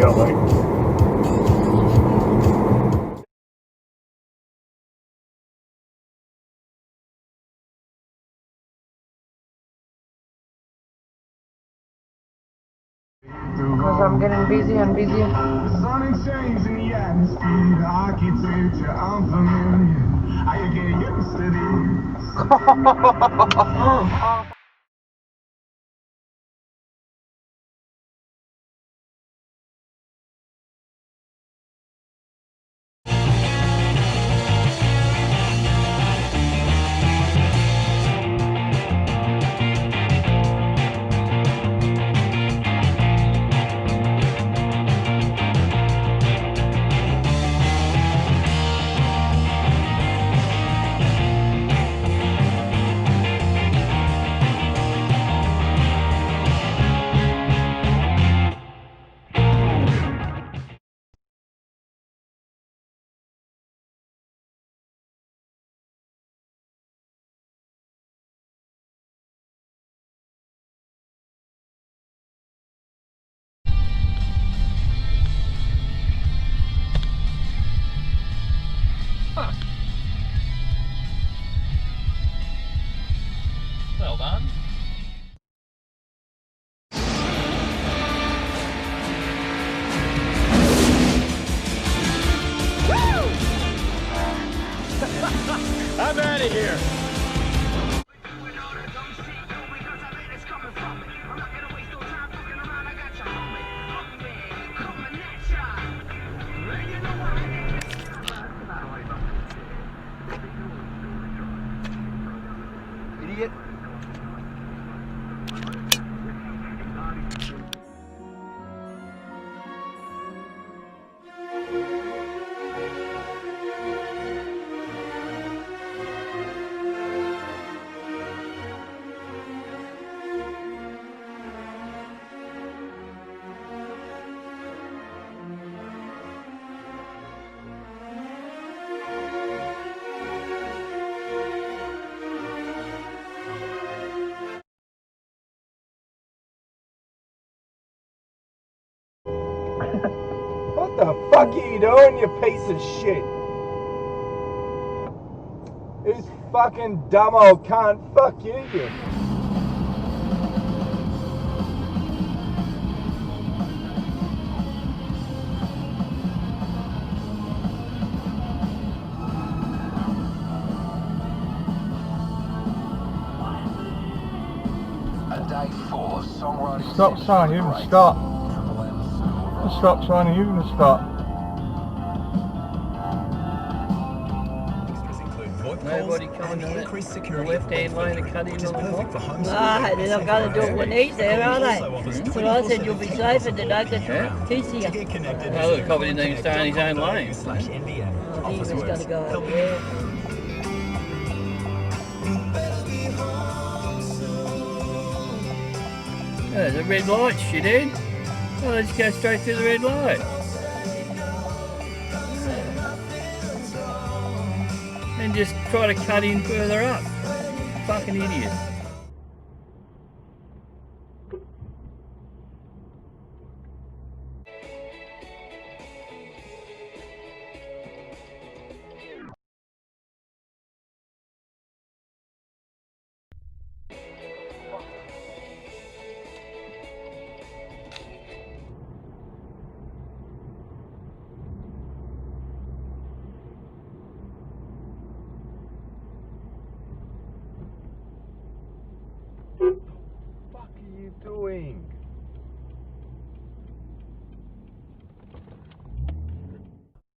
job, mate. Because I'm getting busier and busier. Sonic change in the atmosphere, architecture unfamiliar. I get used to this. Well done. Woo! I'm out of here. Idiot. What the fuck are you doing, you piece of shit? This fucking dumb old cunt. Fuck you, you. Stop signing, you can stop. Stop signing, you can stop. Nobody coming on the left-hand lane and cut in on the block. No, they're not going to do it when he's there, are they? So I said you'll be safer today because he's here. Oh, the cop didn't even stay in his own lane. I think he was going to go over there. Oh, there's a red light, shithead. Oh, let's go straight through the red light. And just try to cut in further up. Fucking idiot. What are you doing?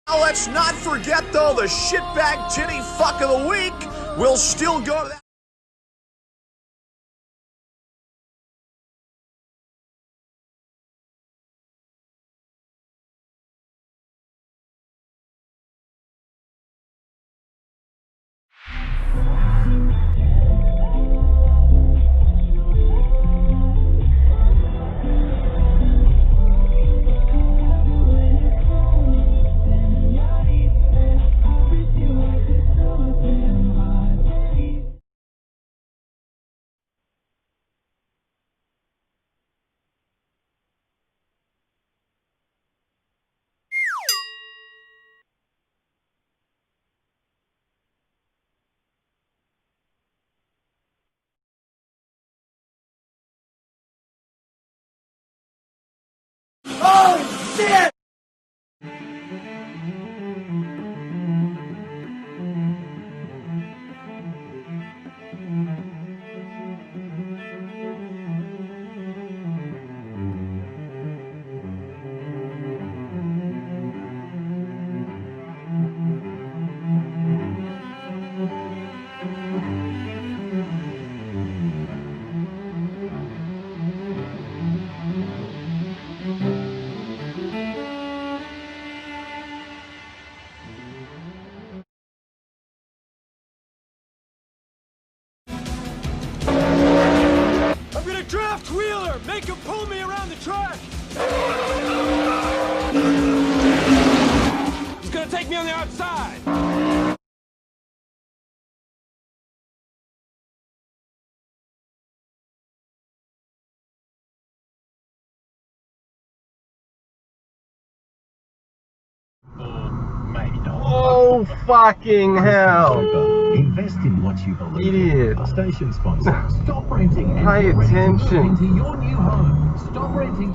Now let's not forget though, the shitbag titty fuck of the week will still go to that. Draft Wheeler! Make him pull me around the track! He's gonna take me on the outside! Oh, fucking hell. Invest in what you believe Idiot. in. Station sponsor. Stop renting and Pay get ready to move attention. into your new home. Stop renting.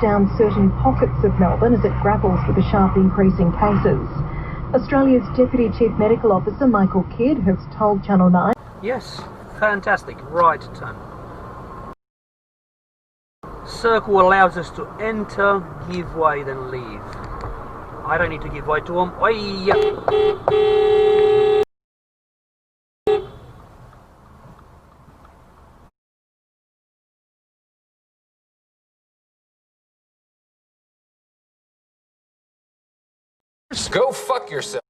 Down certain pockets of Melbourne as it grapples with the sharp increase in cases. Australia's Deputy Chief Medical Officer Michael Kidd has told Channel 9. Yes, fantastic, right turn. Circle allows us to enter, give way, then leave. I don't need to give way to them. Go fuck yourself.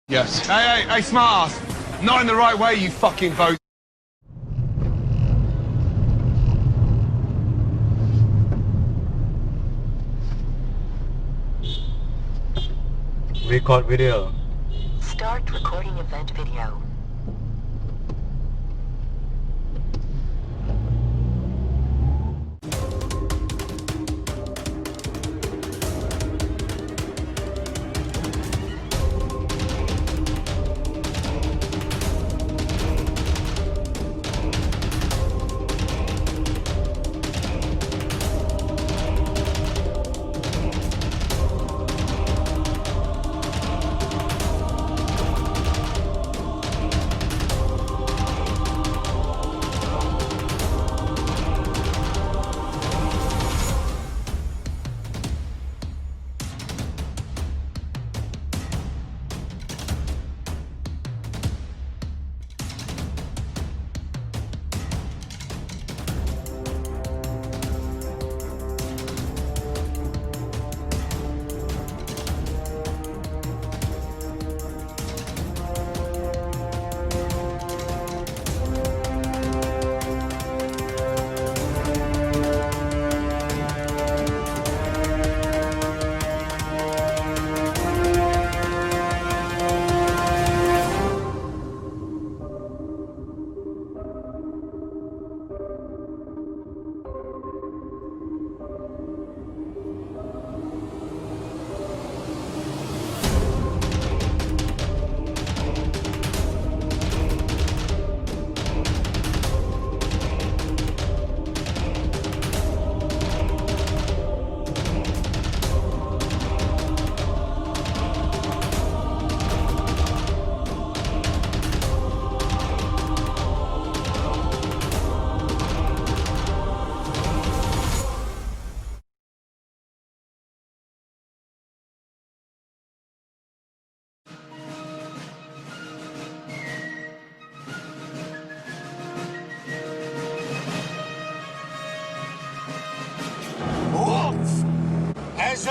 Yes. Hey, smart ass. Not in the right way, you fucking vote. Record video. Start recording event video.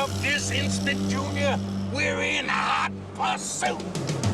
of this instant, Junior. We're in hot pursuit.